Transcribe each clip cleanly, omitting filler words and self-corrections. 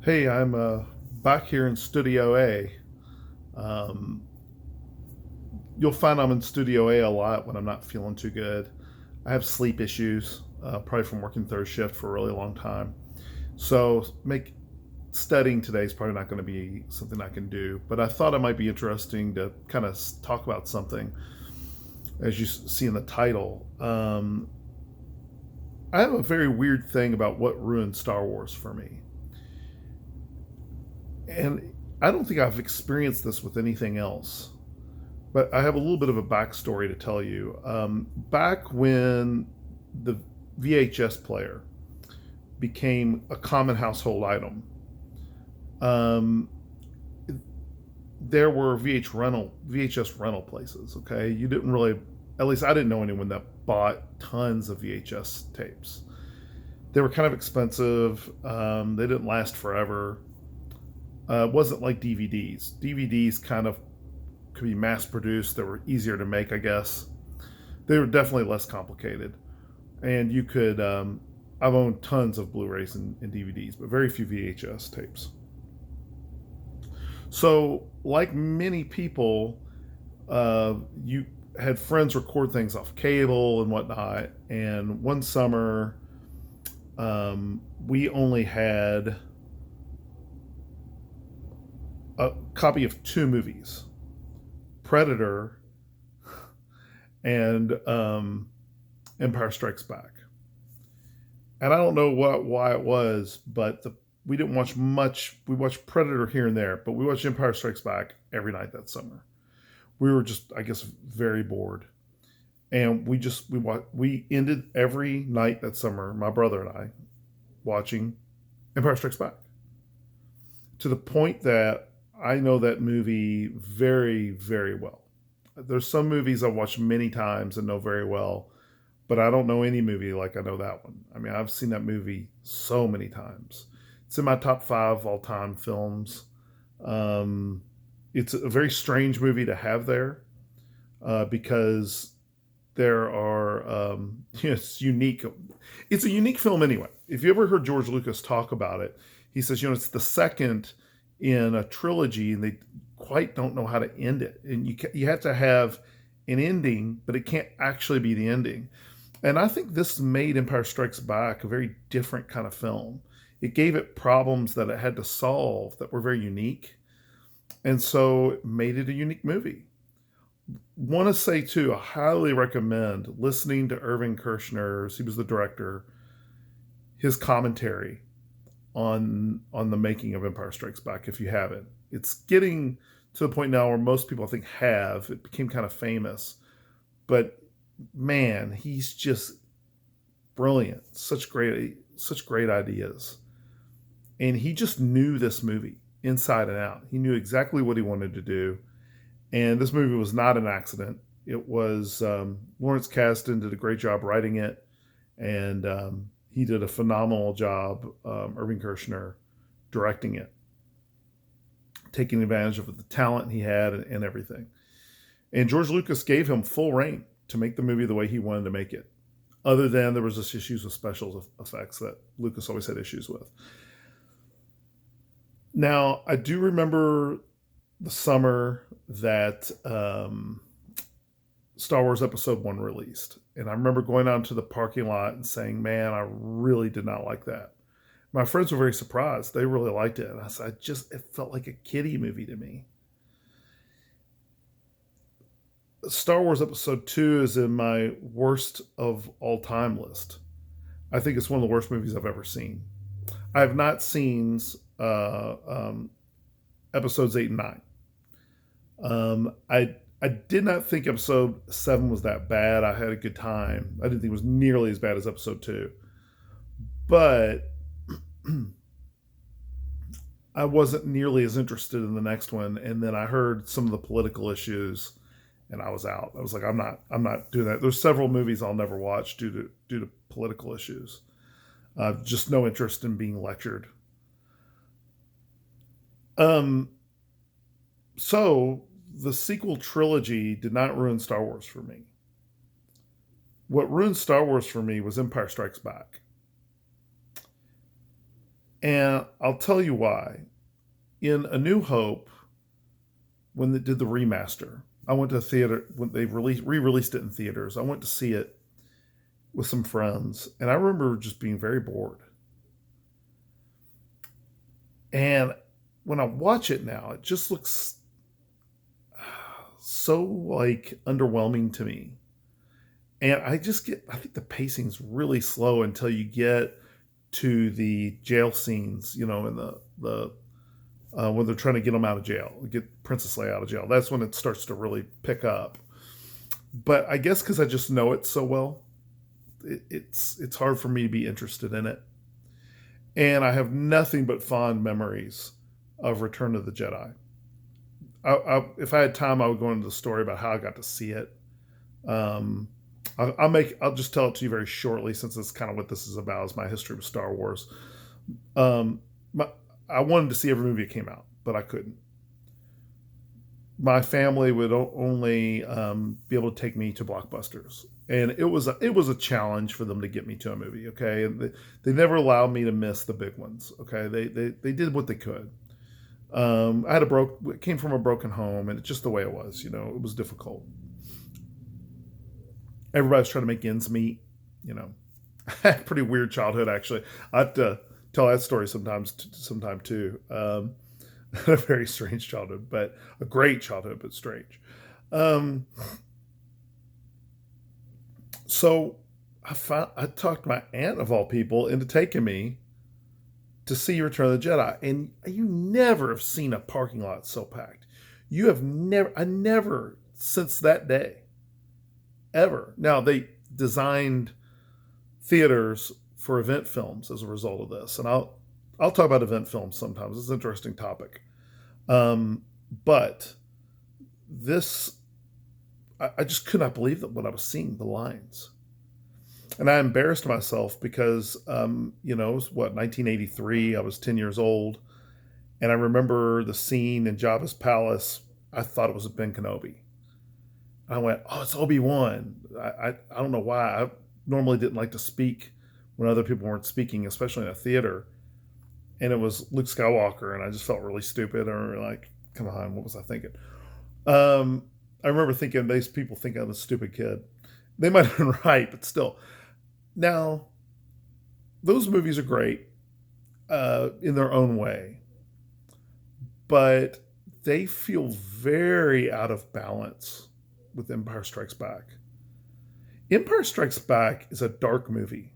Hey, I'm back here in Studio A. Um, you'll find I'm in Studio A a lot when I'm not feeling too good. I have sleep issues, probably from working third shift for a really long time. So, make studying today is probably not going to be something I can do. But I thought it might be interesting to kind of talk about something, as you see in the title. I have a very weird thing about what ruined Star Wars for me. And I don't think I've experienced this with anything else. But I have a little bit of a backstory to tell you. Back when the VHS player became a common household item, um, there were VHS rental places. Okay, you didn't really, at least I didn't know anyone that bought tons of VHS tapes. They were kind of expensive. They didn't last forever. It wasn't like DVDs. DVDs kind of could be mass produced. They were easier to make, I guess. They were definitely less complicated, and you could. I've owned tons of Blu-rays and DVDs, but very few VHS tapes. So, like many people, you had friends record things off cable and whatnot. And one summer, we only had a copy of two movies: Predator and Empire Strikes Back. And I don't know why it was, but we didn't watch much. We watched Predator here and there, but we watched Empire Strikes Back every night that summer. We were just, I guess, very bored, and we ended every night that summer, my brother and I, watching Empire Strikes Back, to the point that I know that movie very, very well. There's some movies I've watched many times and know very well, but I don't know any movie like I know that one. I mean, I've seen that movie so many times. It's in my top five all time films. Um, it's a very strange movie to have there, because there are, it's unique. It's a unique film anyway. If you ever heard George Lucas talk about it, he says, it's the second in a trilogy, and they quite don't know how to end it. And you have to have an ending, but it can't actually be the ending. And I think this made Empire Strikes Back a very different kind of film. It gave it problems that it had to solve that were very unique. And so it made it a unique movie. Want to say, too, I highly recommend listening to Irving Kershner's, he was the director, his commentary on the making of Empire Strikes Back if you haven't. It's getting to the point now where most people I think have. It became kind of famous. But man, he's just brilliant. Such great ideas. And he just knew this movie inside and out. He knew exactly what he wanted to do. And this movie was not an accident. It was, Lawrence Kasdan did a great job writing it, and he did a phenomenal job, Irving Kershner, directing it, taking advantage of the talent he had and everything. And George Lucas gave him full reign to make the movie the way he wanted to make it. Other than there was just issues with special effects that Lucas always had issues with. Now, I do remember the summer that Star Wars Episode 1 released. And I remember going out into the parking lot and saying, man, I really did not like that. My friends were very surprised. They really liked it. And I said, it felt like a kiddie movie to me. Star Wars Episode 2 is in my worst of all time list. I think it's one of the worst movies I've ever seen. I have not seen episodes 8 and 9. I did not think episode 7 was that bad. I had a good time. I didn't think it was nearly as bad as episode 2. But I wasn't nearly as interested in the next one. And then I heard some of the political issues and I was out. I was like, I'm not doing that. There's several movies I'll never watch due to political issues. Just no interest in being lectured. Um, so the sequel trilogy did not ruin Star Wars for me. What ruined Star Wars for me was Empire Strikes Back. And I'll tell you why. In A New Hope, when they did the remaster, I went to a theater when they re-released it in theaters. I went to see it with some friends, and I remember just being very bored. And when I watch it now, it just looks so like underwhelming to me. And I think the pacing's really slow until you get to the jail scenes, in the when they're trying to get them out of jail, get Princess Leia out of jail. That's when it starts to really pick up. But I guess because I just know it so well, it's hard for me to be interested in it. And I have nothing but fond memories of Return of the Jedi. If I had time, I would go into the story about how I got to see it. Um, I'll just tell it to you very shortly, since it's kind of what this is about, is my history with Star Wars. Um, my, I wanted to see every movie that came out, but I couldn't. My family would only be able to take me to blockbusters, and it was a challenge for them to get me to a movie. Okay, and they never allowed me to miss the big ones. Okay, they did what they could. I had came from a broken home, and it's just the way it was. It was difficult. Everybody's trying to make ends meet. You know, I had a pretty weird childhood, actually. I have to tell that story sometime too. A very strange childhood, but a great childhood, but strange. Um, so I talked my aunt of all people into taking me to see Return of the Jedi, and you never have seen a parking lot so packed. I never since that day ever. Now they designed theaters for event films as a result of this, and I'll talk about event films sometimes. It's an interesting topic. Um, but this, I just could not believe that when I was seeing the lines. And I embarrassed myself because, it was 1983. I was 10 years old. And I remember the scene in Jabba's palace. I thought it was Ben Kenobi. I went, oh, it's Obi-Wan. I don't know why. I normally didn't like to speak when other people weren't speaking, especially in a theater. And it was Luke Skywalker, and I just felt really stupid. Or like, come on, what was I thinking? I remember thinking these people think I'm a stupid kid. They might have been right, but still. Now, those movies are great in their own way, but they feel very out of balance with Empire Strikes Back. Empire Strikes Back is a dark movie.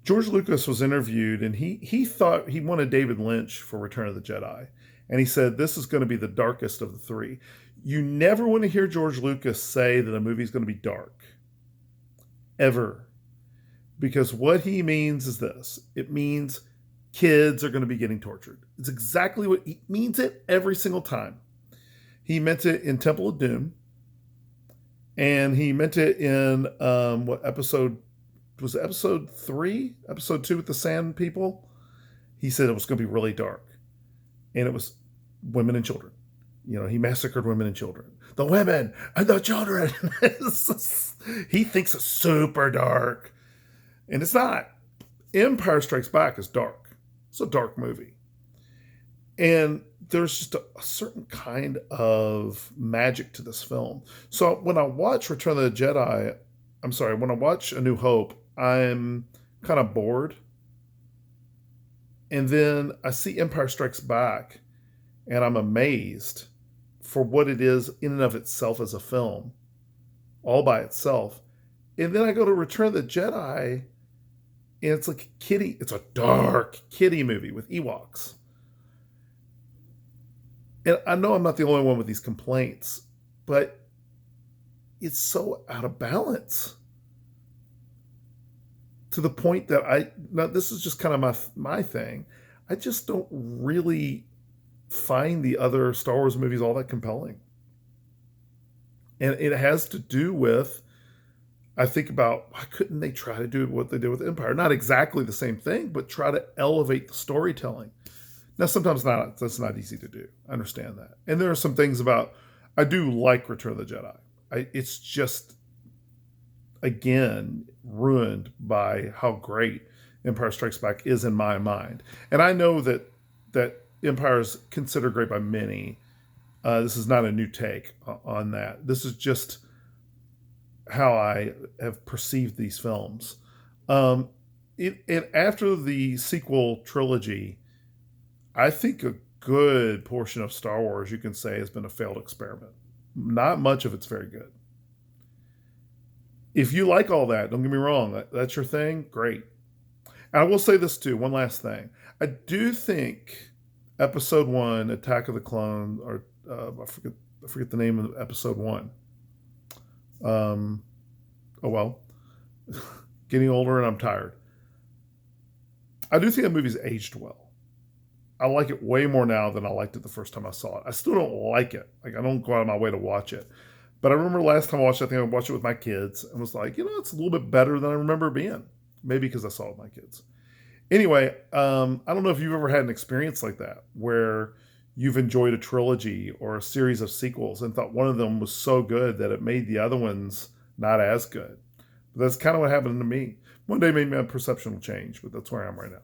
George Lucas was interviewed, and he thought he wanted David Lynch for Return of the Jedi. And he said, this is going to be the darkest of the three. You never want to hear George Lucas say that a movie is going to be dark. Ever. Because what he means is this. It means kids are going to be getting tortured. It's exactly what he means it every single time. He meant it in Temple of Doom. And he meant it in, was it episode 3? Episode 2 with the Sand People? He said it was going to be really dark. And it was women and children. He massacred women and children. The women and the children. He thinks it's super dark. And it's not. Empire Strikes Back is dark. It's a dark movie. And there's just a certain kind of magic to this film. So when I watch when I watch A New Hope, I'm kind of bored. And then I see Empire Strikes Back, and I'm amazed for what it is in and of itself as a film, all by itself. And then I go to Return of the Jedi, and it's like it's a dark kiddie movie with Ewoks. And I know I'm not the only one with these complaints, but it's so out of balance to the point that now this is just kind of my thing. I just don't really find the other Star Wars movies all that compelling. And it has to do with, I think about, why couldn't they try to do what they did with Empire? Not exactly the same thing, but try to elevate the storytelling. Now, sometimes that's not easy to do. I understand that. And there are some things I do like Return of the Jedi. It's just, again, ruined by how great Empire Strikes Back is in my mind. And I know that Empire is considered great by many. This is not a new take on that. This is just how I have perceived these films. Um, after the sequel trilogy, I think a good portion of Star Wars, you can say, has been a failed experiment. Not much of it's very good. If you like all that, don't get me wrong, that's your thing, great. And I will say this too, one last thing. I do think Episode One, Attack of the Clone, or I forget the name of Episode One. Oh well, getting older and I'm tired. I do think that movie's aged well. I like it way more now than I liked it the first time I saw it. I still don't like it. Like, I don't go out of my way to watch it. But I remember last time I watched it, I think I watched it with my kids and was like, it's a little bit better than I remember it being. Maybe because I saw it with my kids. Anyway, I don't know if you've ever had an experience like that where you've enjoyed a trilogy or a series of sequels and thought one of them was so good that it made the other ones not as good. But that's kind of what happened to me. One day maybe my perception will change, but that's where I am right now.